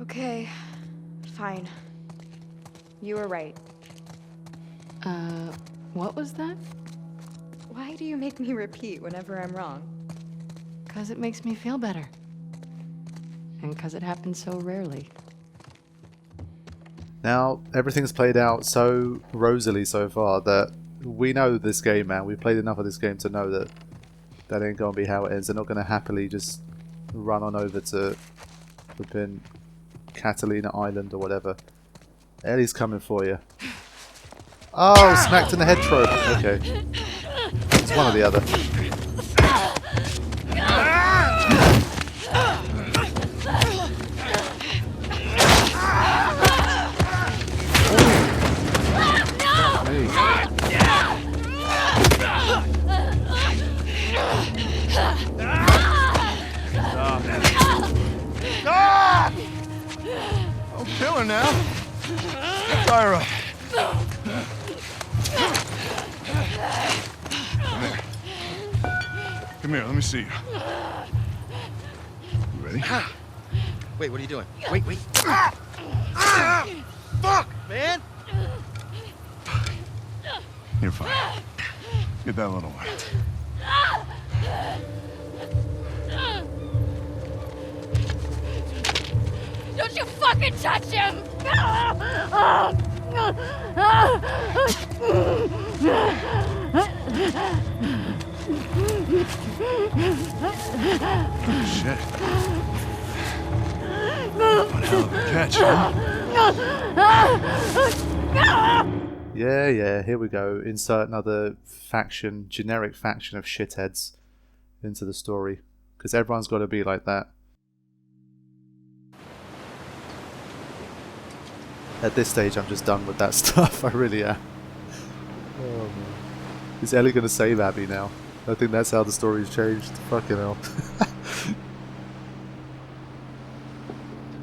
Okay, fine. You were right. What was that? Why do you make me repeat whenever I'm wrong? 'Cause it makes me feel better. And 'cause it happens so rarely. Now, everything's played out so rosily so far that we know this game, man. We've played enough of this game to know that that ain't gonna be how it ends. They're not gonna happily just run on over to flipping Catalina Island or whatever. Ellie's coming for you. Oh, smacked in the head trope. Okay. It's one or the other. Don't kill her now. Tyra. Come here, let me see you. You ready? Wait, what are you doing? Wait. Fuck, man! You're fine. Get that little one. Don't you fucking touch him! Shit. One hell of a catch, huh? Yeah, here we go. Insert another faction, generic faction of shitheads into the story. Because everyone's got to be like that. At this stage, I'm just done with that stuff. I really am. Oh, man. Is Ellie going to save Abby now? I think that's how the story's changed. Fucking hell.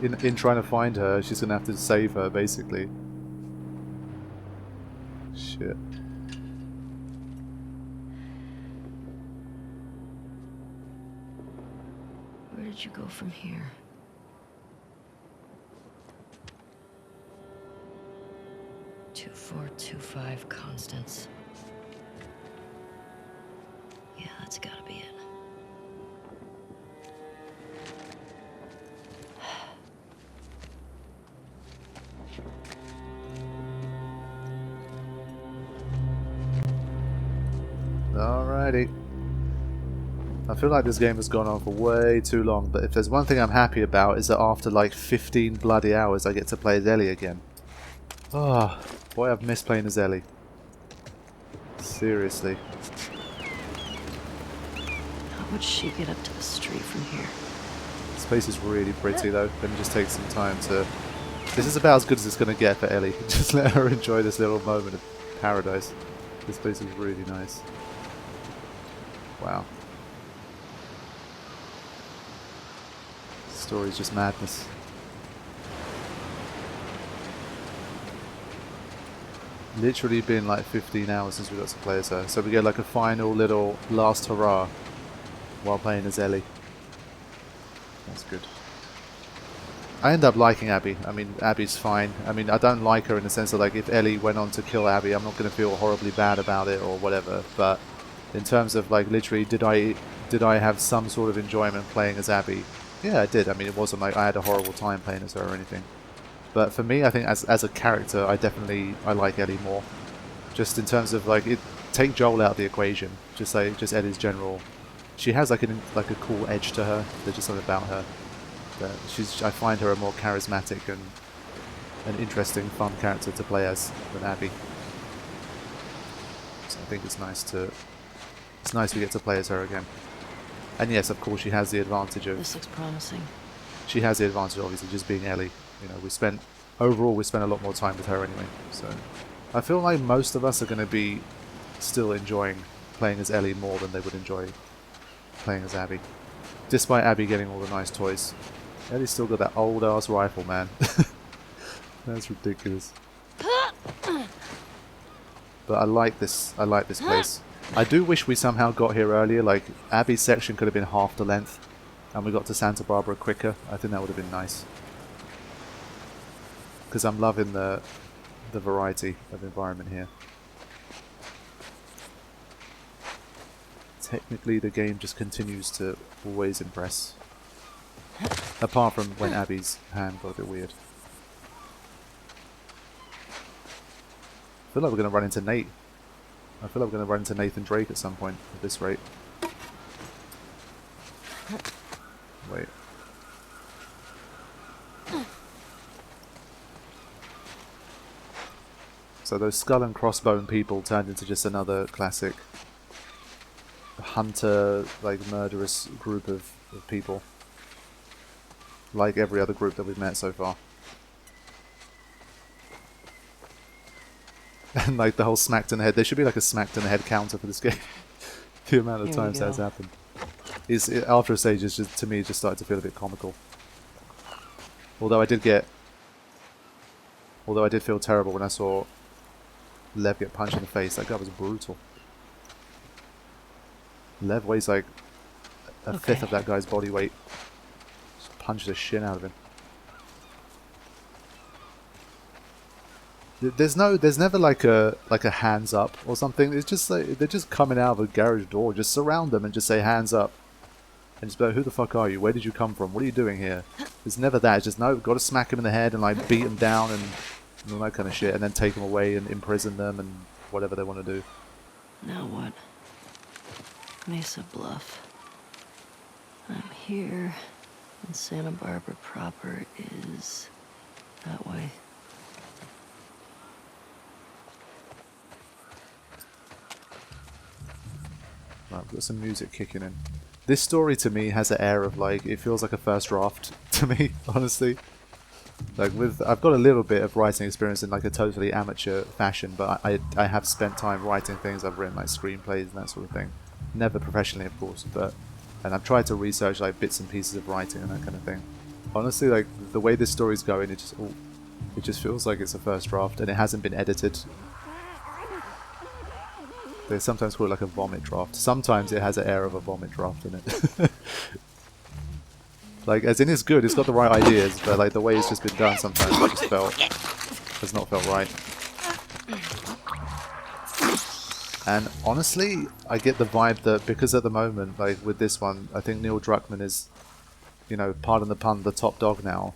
In trying to find her, she's going to have to save her, basically. Shit. Where did you go from here? Two, 4, 2, 5 constants. Yeah, that's gotta be it. Alrighty. I feel like this game has gone on for way too long, but if there's one thing I'm happy about is that after like 15 bloody hours I get to play as Ellie again. Oh, boy, I've missed playing as Ellie. Seriously. How would she get up to the street from here? This place is really pretty though. Let me just take some time to... This is about as good as it's going to get for Ellie. Just let her enjoy this little moment of paradise. This place is really nice. Wow. The story's just madness. Literally been like 15 hours since we got to play as her. So we get like a final little last hurrah while playing as Ellie. That's good. I end up liking Abby. I mean, Abby's fine. I mean, I don't like her in the sense that like if Ellie went on to kill Abby, I'm not going to feel horribly bad about it or whatever. But in terms of like literally, did I have some sort of enjoyment playing as Abby? Yeah, I did. I mean, it wasn't like I had a horrible time playing as her or anything. But for me, I think as a character, I like Ellie more. Just in terms of like, take Joel out of the equation. Just Ellie's general. She has like a cool edge to her. There's just something about her that I find her a more charismatic and an interesting, fun character to play as than Abby. So I think it's nice we get to play as her again. And yes, of course, she has the advantage of. This looks promising. She has the advantage, obviously, just being Ellie. You know, we spent a lot more time with her anyway. So I feel like most of us are going to be still enjoying playing as Ellie more than they would enjoy playing as Abby. Despite Abby getting all the nice toys. Ellie's still got that old ass rifle, man. That's ridiculous. But I like this place. I do wish we somehow got here earlier. Like, Abby's section could have been half the length, and we got to Santa Barbara quicker. I think that would have been nice. because I'm loving the variety of environment here. Technically, the game just continues to always impress. Apart from when Abby's hand got a bit weird. I feel like we're going to run into Nate. I feel like we're going to run into Nathan Drake at some point at this rate. Wait. So those skull and crossbone people turned into just another classic hunter, like murderous group of people. Like every other group that we've met so far. And like the whole smacked in the head. There should be like a smacked in the head counter for this game. The amount of times that has happened. After a stage, it's just, to me, it just started to feel a bit comical. Although I did feel terrible when I saw Lev get punched in the face. That guy was brutal. Lev weighs like a fifth of that guy's body weight. Just punched the shit out of him. There's never like a hands up or something. It's just like they're just coming out of a garage door. Just surround them and just say hands up. And just be like, who the fuck are you? Where did you come from? What are you doing here? There's never that. It's just, no, got to smack him in the head and like beat him down and all that kind of shit. And then take them away and imprison them and whatever they want to do. Now what? Mesa Bluff. I'm here, and Santa Barbara proper is that way. Right, we've got some music kicking in. This story to me has an air of like, it feels like a first draft to me, honestly. Like I've got a little bit of writing experience in like a totally amateur fashion, but I have spent time writing things. I've written like screenplays and that sort of thing. Never professionally, of course, and I've tried to research like bits and pieces of writing and that kind of thing. Honestly, like the way this story's going, it just feels like it's a first draft and it hasn't been edited. They sometimes call it like a vomit draft. Sometimes it has an air of a vomit draft in it. Like, as in it's good, it's got the right ideas, but like the way it's just been done sometimes it just has not felt right. And honestly, I get the vibe that because at the moment, like with this one, I think Neil Druckmann is, you know, pardon the pun, the top dog now.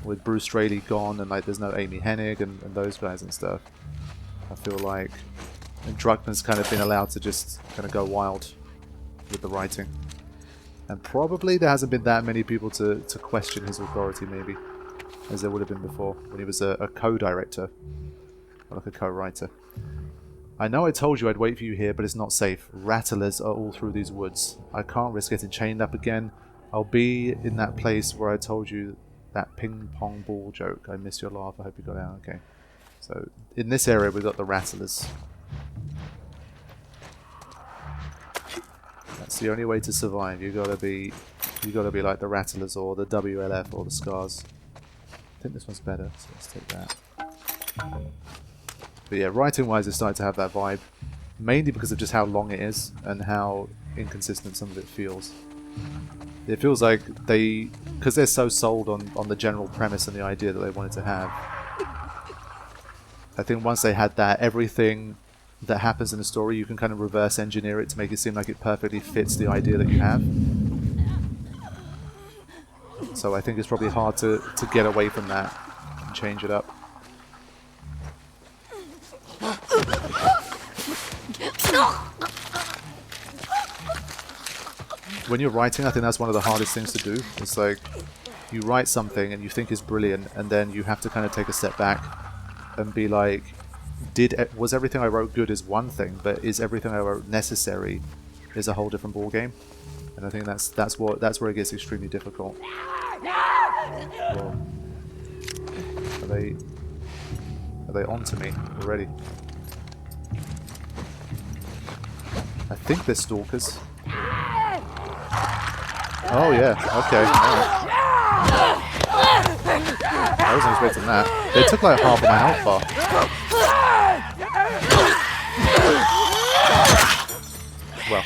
With Bruce Straley gone and like there's no Amy Hennig and those guys and stuff. I feel like and Druckmann's kind of been allowed to just kind of go wild with the writing. And probably there hasn't been that many people to question his authority, maybe, as there would have been before, when he was a co-director, or like a co-writer. I know I told you I'd wait for you here, but it's not safe. Rattlers are all through these woods. I can't risk getting chained up again. I'll be in that place where I told you that ping-pong ball joke. I missed your laugh. I hope you got out okay. So, in this area we've got the Rattlers. That's the only way to survive. You gotta be like the Rattlers or the WLF or the Scars. I think this one's better, so let's take that. But yeah, writing-wise, it's starting to have that vibe, mainly because of just how long it is and how inconsistent some of it feels. It feels like because they're so sold on the general premise and the idea that they wanted to have. I think once they had that, everything that happens in the story, you can kind of reverse engineer it to make it seem like it perfectly fits the idea that you have. So I think it's probably hard to get away from that and change it up. When you're writing, I think that's one of the hardest things to do. It's like you write something and you think it's brilliant, and then you have to kind of take a step back and be like, was everything I wrote good is one thing, but is everything I wrote necessary is a whole different ball game. And I think that's where it gets extremely difficult. Whoa. Are they onto me already? I think they're stalkers. Oh yeah, okay. Right. I wasn't expecting that. They took like half of my health bar. Well.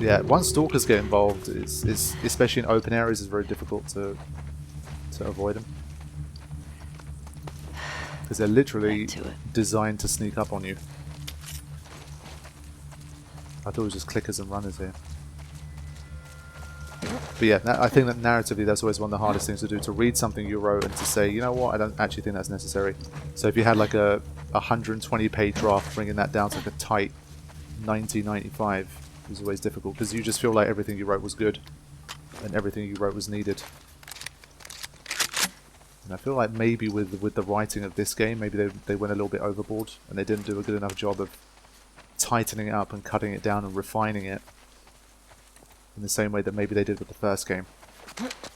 Yeah, once stalkers get involved, it's especially in open areas, it's very difficult to avoid them. Because they're literally designed to sneak up on you. I thought it was just clickers and runners here. But yeah, I think that narratively that's always one of the hardest things to do, to read something you wrote and to say, you know what, I don't actually think that's necessary. So if you had like a 120 page draft, bringing that down to like a tight 90, 95 is always difficult, because you just feel like everything you wrote was good and everything you wrote was needed. And I feel like maybe with the writing of this game, maybe they went a little bit overboard and they didn't do a good enough job of tightening it up and cutting it down and refining it in the same way that maybe they did with the first game.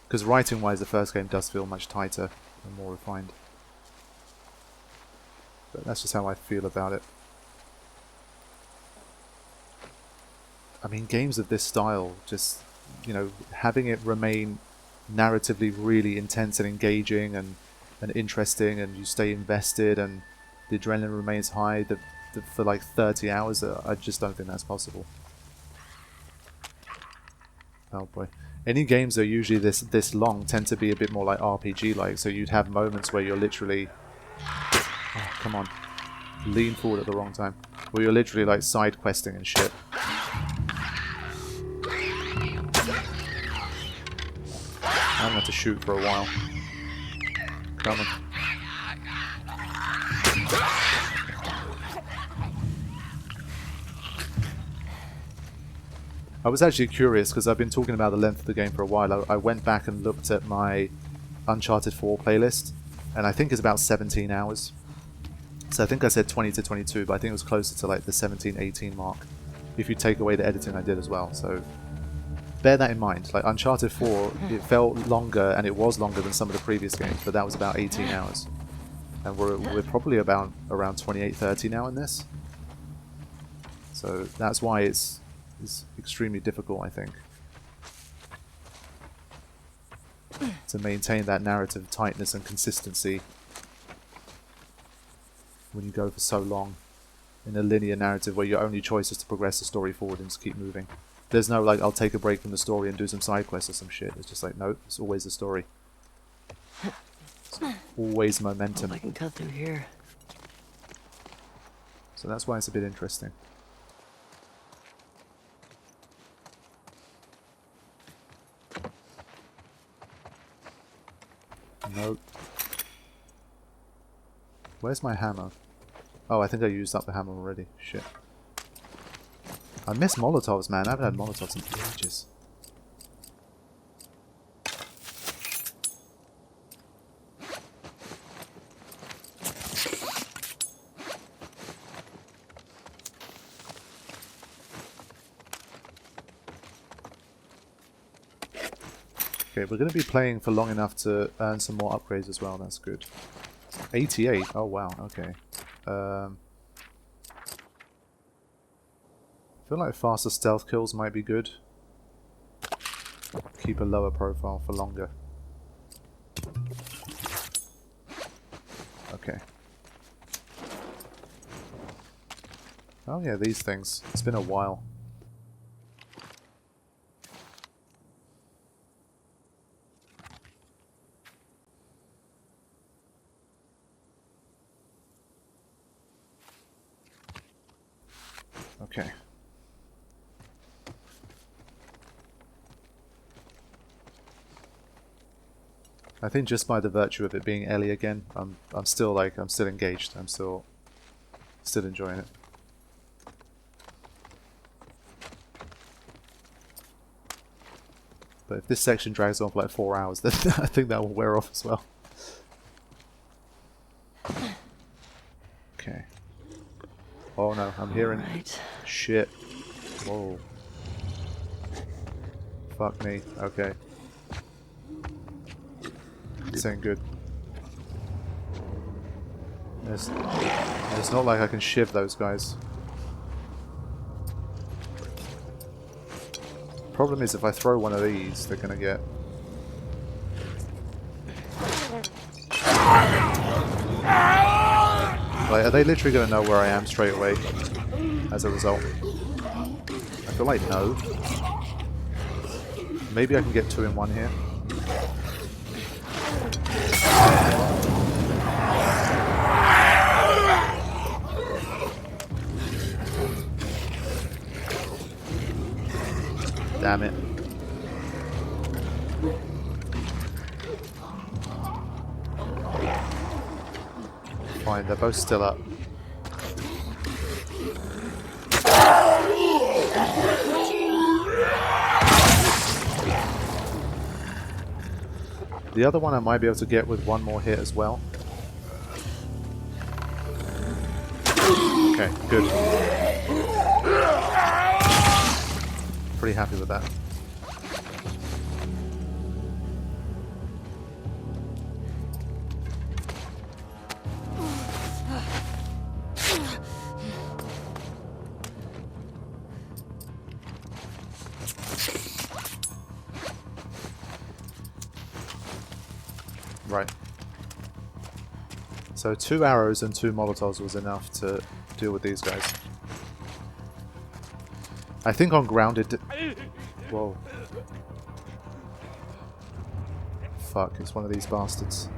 Because writing wise, the first game does feel much tighter and more refined. But that's just how I feel about it. I mean, games of this style, just, you know, having it remain narratively really intense and engaging and interesting, and you stay invested and the adrenaline remains high for like 30 hours, I just don't think that's possible. Oh boy. Any games that are usually this long tend to be a bit more like RPG-like, so you'd have moments where you're literally... Oh, come on. Lean forward at the wrong time. Where you're literally like side questing and shit. I'm going to have to shoot for a while. Come on. I was actually curious, because I've been talking about the length of the game for a while. I went back and looked at my Uncharted 4 playlist, and I think it's about 17 hours. So I think I said 20 to 22, but I think it was closer to like the 17, 18 mark, if you take away the editing I did as well. So bear that in mind. Like Uncharted 4, it felt longer, and it was longer than some of the previous games, but that was about 18 hours. And we're probably about around 28, 30 now in this. So that's why it's extremely difficult, I think, to maintain that narrative tightness and consistency when you go for so long in a linear narrative where your only choice is to progress the story forward and just keep moving. There's no like, I'll take a break from the story and do some side quests or some shit. It's just like, no, it's always the story. It's always momentum. I can cut through here. So that's why it's a bit interesting. Nope. Where's my hammer? Oh, I think I used up the hammer already. Shit. I miss Molotovs, man. I haven't had Molotovs in ages. Okay, we're going to be playing for long enough to earn some more upgrades as well. That's good. 88. Oh wow. Okay. I feel like faster stealth kills might be good. Keep a lower profile for longer. Okay. Oh yeah, these things. It's been a while. Okay. I think just by the virtue of it being Ellie again, I'm still engaged. I'm still enjoying it. But if this section drags on for like 4 hours, then I think that will wear off as well. Okay. Oh no, I'm hearing shit. Whoa. Fuck me. Okay. This ain't good. It's not like I can shiv those guys. Problem is, if I throw one of these, they're gonna get... Like, are they literally gonna know where I am straight away as a result? I feel like no. Maybe I can get 2 in 1 here. Damn it. Fine, they're both still up. The other one I might be able to get with 1 more hit as well. Okay, good. Pretty happy with that. Right. So 2 arrows and 2 molotovs was enough to deal with these guys. I think on grounded... Whoa. Fuck, it's one of these bastards.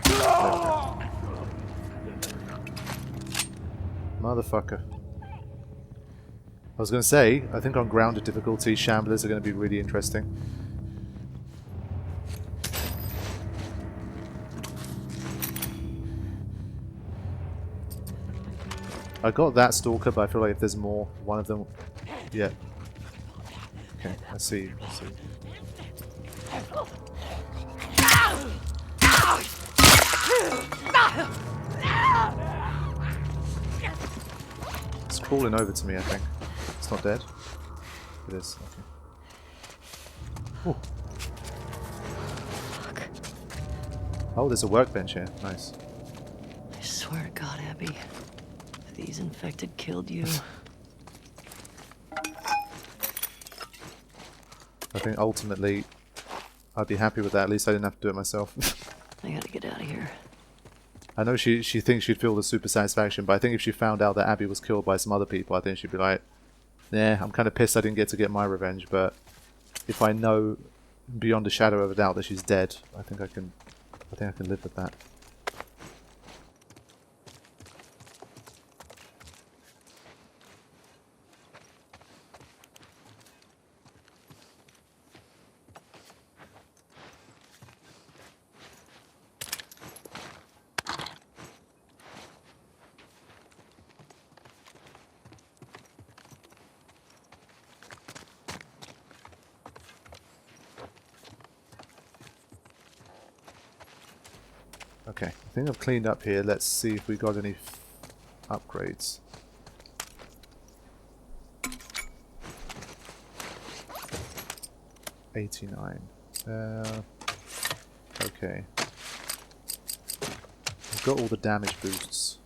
There we go. Motherfucker. I was going to say, I think on grounded difficulty, shamblers are going to be really interesting. I got that stalker, but I feel like if there's more, one of them... Yeah. Okay, I see, I see. It's crawling over to me, I think. It's not dead? It is, okay. Ooh. Fuck. Oh, there's a workbench here. Nice. I swear to God, Abby. If these infected killed you... I think ultimately I'd be happy with that. At least I didn't have to do it myself. I gotta get out of here. I know she thinks she'd feel the super satisfaction, but I think if she found out that Abby was killed by some other people, I think she'd be like, "Yeah, I'm kind of pissed I didn't get my revenge, but if I know beyond a shadow of a doubt that she's dead, I think I can live with that." Okay, I think I've cleaned up here. Let's see if we got any upgrades. $89. Okay. I've got all the damage boosts.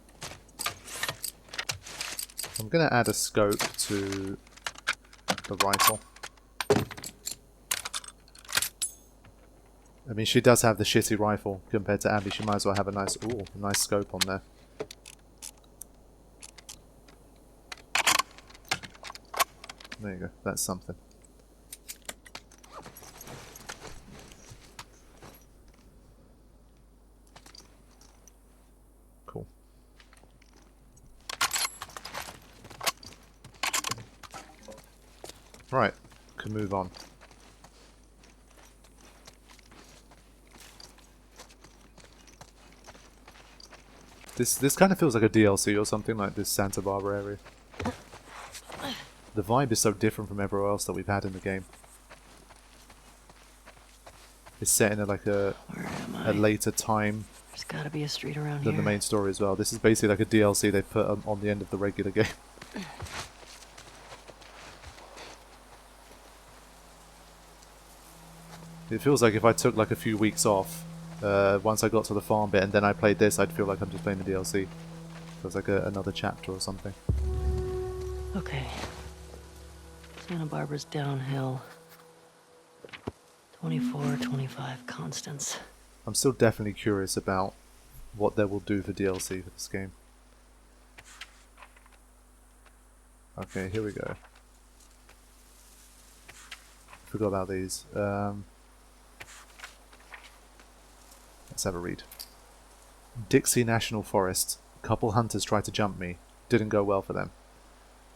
I'm gonna add a scope to the rifle. I mean, she does have the shitty rifle compared to Abby. She might as well have a nice scope on there. There you go. That's something. Cool. Right. Can move on. This kind of feels like a DLC or something, like this Santa Barbara area. The vibe is so different from everywhere else that we've had in the game. It's set in a later time. There's gotta be a street around than here. the main story as well. This is basically like a DLC they put on the end of the regular game. It feels like if I took like a few weeks off, once I got to the farm bit and then I played this, I'd feel like I'm just playing the DLC. Feels like another chapter or something. Okay. Santa Barbara's downhill. 24, 25 constants. I'm still definitely curious about what they will do for DLC for this game. Okay, here we go. Forgot about these. Let's have a read. Dixie National Forest. A couple hunters tried to jump me. Didn't go well for them.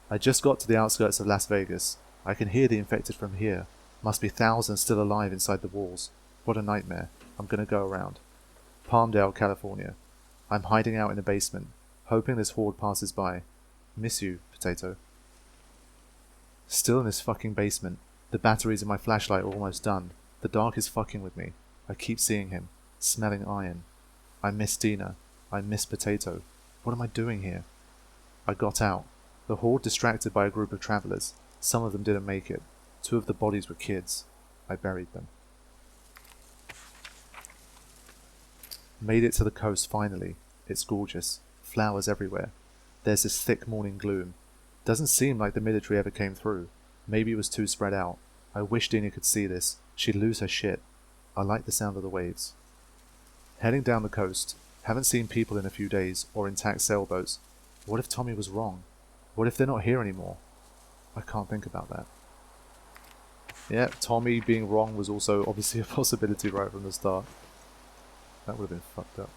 I just got to the outskirts of Las Vegas. I can hear the infected from here. Must be thousands still alive inside the walls. What a nightmare. I'm gonna go around. Palmdale, California. I'm hiding out in the basement, hoping this horde passes by. Miss you, Potato. Still in this fucking basement. The batteries in my flashlight are almost done. The dark is fucking with me. I keep seeing him, smelling iron. I miss Dina. I miss Potato. What am I doing here? I got out. The horde distracted by a group of travelers. Some of them didn't make it. 2 of the bodies were kids. I buried them. Made it to the coast finally. It's gorgeous. Flowers everywhere. There's this thick morning gloom. Doesn't seem like the military ever came through. Maybe it was too spread out. I wish Dina could see this. She'd lose her shit. I like the sound of the waves. Heading down the coast. Haven't seen people in a few days, or intact sailboats. What if Tommy was wrong? What if they're not here anymore? I can't think about that. Yeah, Tommy being wrong was also obviously a possibility right from the start. That would have been fucked up.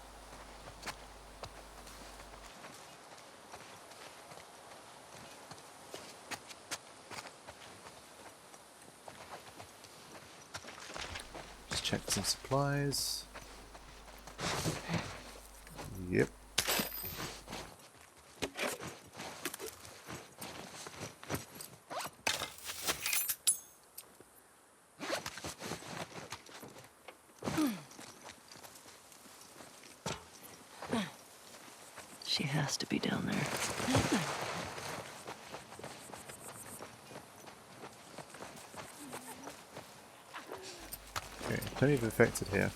Just check some supplies. Yep. She has to be down there. Okay, plenty of infected here.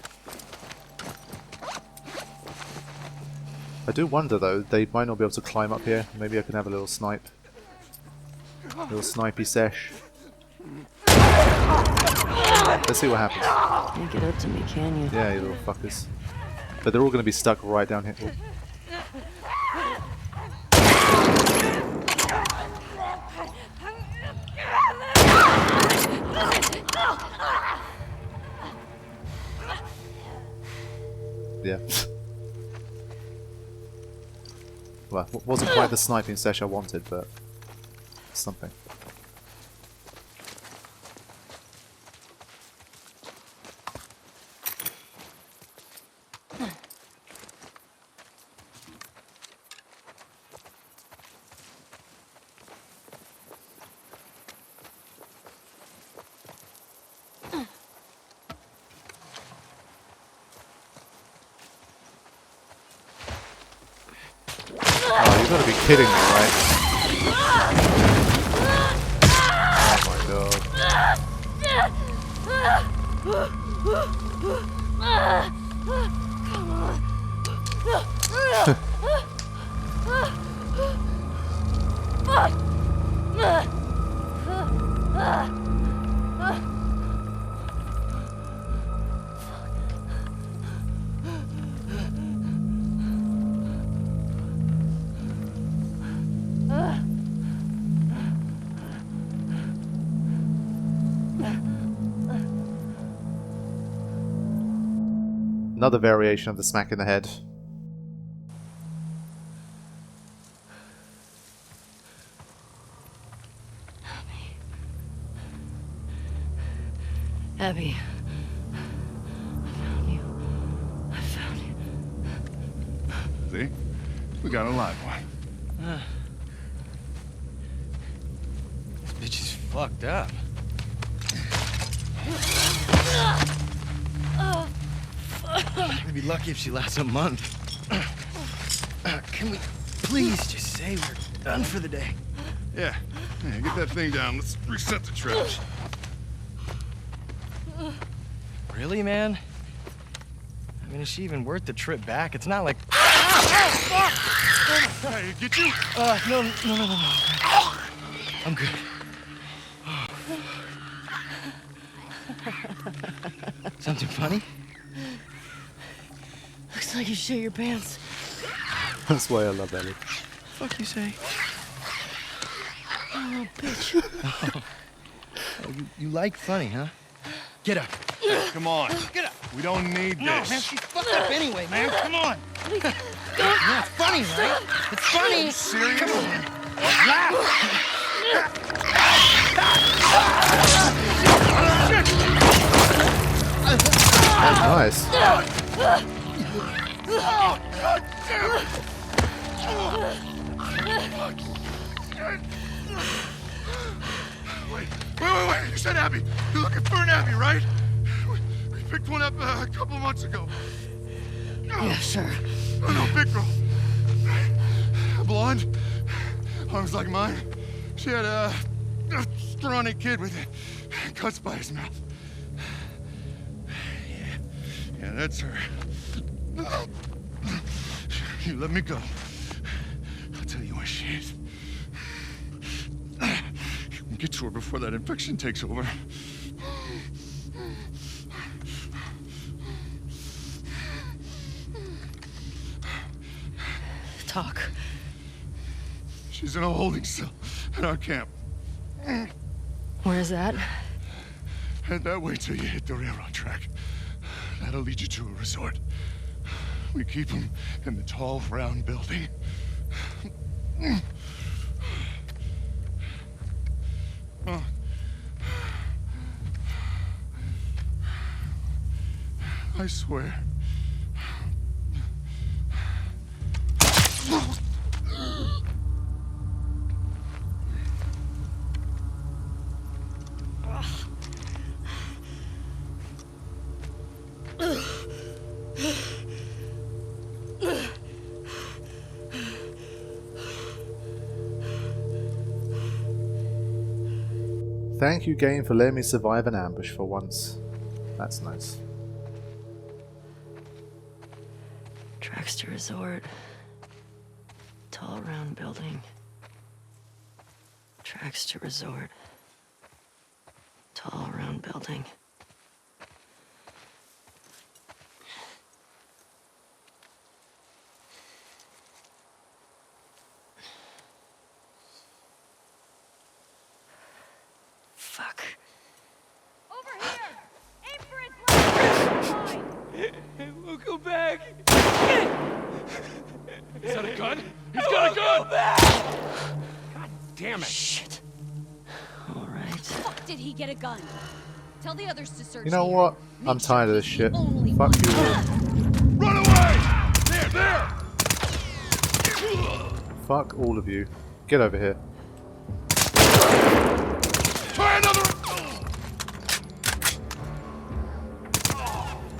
I do wonder though, they might not be able to climb up here. Maybe I can have a little snipe. Little snipey sesh. Let's see what happens. Can't get up to me, can you? Yeah, you little fuckers. But they're all going to be stuck right down here. Oh. Yeah. Well, it wasn't quite the sniping sesh I wanted, but something. Oh, you gotta be kidding me, right? Oh Another variation of the smack in the head. Abby. I found you. I found you. See? We got a live one. This bitch is fucked up. We'd be lucky if she lasts a month. Can we please just say we're done for the day? Yeah. Yeah, get that thing down. Let's reset the trash. Really, man? I mean, is she even worth the trip back? It's not like... Hey, get you? No. I'm good. Something funny? Looks like you shit your pants. That's why I love Ellie. Fuck you say? Oh, you like funny, huh? Get up. Come on. Get up. We don't need No, this. man, she's fucked up anyway, man. Come on. Yeah, it's funny, right? It's funny. Serious? Come on. Laugh. Nice. Wait. You said Abby. You're looking for an Abby, right? We picked one up a couple months ago. Yeah, sure. Oh, no, big girl. Blonde. Arms like mine. She had a scrawny kid with cuts by his mouth. Yeah, that's her. You let me go. I'll tell you where she is. You can get to her before that infection takes over. Talk. She's in a holding cell at our camp. Where's that? Head that way till you hit the railroad track. That'll lead you to a resort. We keep them in the tall, round building. Oh. I swear. Thank you, game, for letting me survive an ambush for once. That's nice. Tracks to resort. Tall round building. Tracks to resort. Tall round building. Fuck. Over here! Aim for his right! We'll go back. Is that a gun? He's got a gun! God damn it. Shit. All right. Fuck did he get a gun? Tell the others to search. You know here. what? Make I'm sure tired of this he's shit. the only Fuck one. you all. Run away! There! Fuck all of you. Get over here. Try another!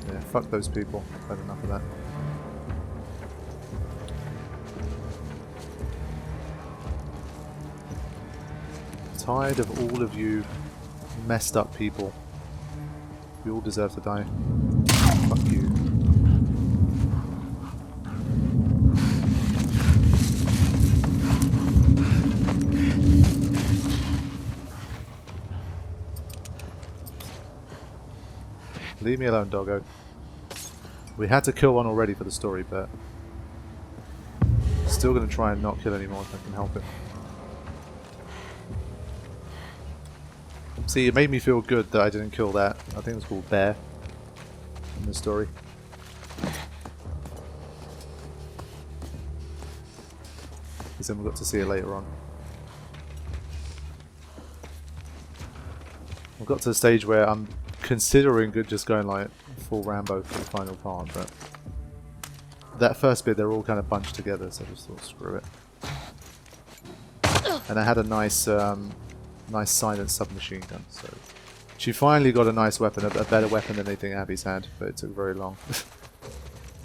Yeah, fuck those people. I've had enough of that. Tired of all of you messed up people. You all deserve to die. Fuck you. Leave me alone, doggo. We had to kill one already for the story, but still gonna try and not kill anymore if I can help it. See, it made me feel good that I didn't kill that. I think it was called Bear in the story. Because then we got to see it later on. I've got to the stage where I'm considering just going like full Rambo for the final part, but that first bit they're all kind of bunched together, so I just thought screw it. And I had a nice nice silent submachine gun, so she finally got a nice weapon, a better weapon than anything Abby's had, but it took very long. It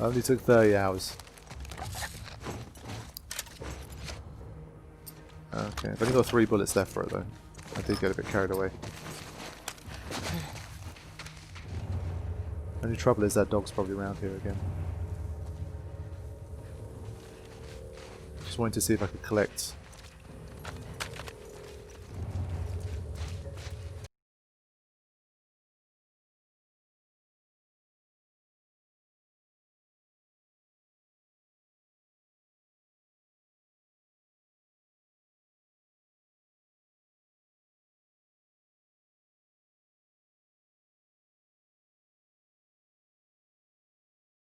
only took 30 hours. Okay, I've only got 3 bullets left for it though. I did get a bit carried away. Only trouble is that dog's probably around here again. Just wanted to see if I could collect